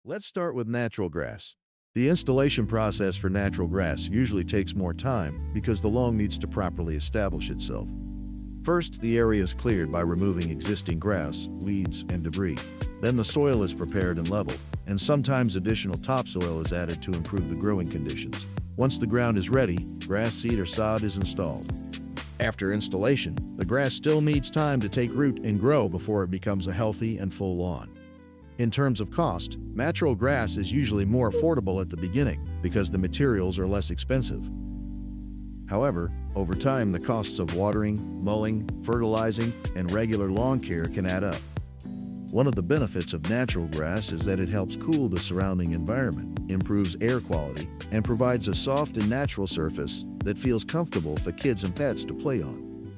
Let's start with natural grass. The installation process for natural grass usually takes more time because the lawn needs to properly establish itself. First, the area is cleared by removing existing grass, weeds, and debris. Then the soil is prepared and leveled, and sometimes additional topsoil is added to improve the growing conditions. Once the ground is ready, grass seed or sod is installed. After installation, the grass still needs time to take root and grow before it becomes a healthy and full lawn. In terms of cost, natural grass is usually more affordable at the beginning because the materials are less expensive. However, over time the costs of watering, mowing, fertilizing, and regular lawn care can add up. One of the benefits of natural grass is that it helps cool the surrounding environment, improves air quality, and provides a soft and natural surface that feels comfortable for kids and pets to play on.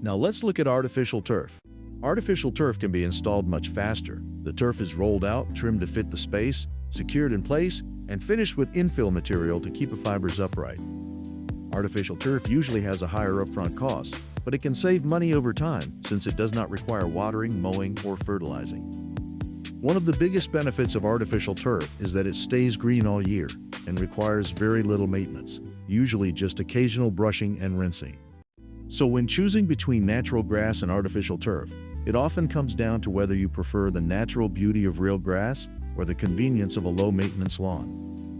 Now let's look at artificial turf. Artificial turf can be installed much faster. The turf is rolled out, trimmed to fit the space, secured in place, and finished with infill material to keep the fibers upright. Artificial turf usually has a higher upfront cost, but it can save money over time since it does not require watering, mowing, or fertilizing. One of the biggest benefits of artificial turf is that it stays green all year and requires very little maintenance, usually just occasional brushing and rinsing. So when choosing between natural grass and artificial turf, it often comes down to whether you prefer the natural beauty of real grass or the convenience of a low-maintenance lawn.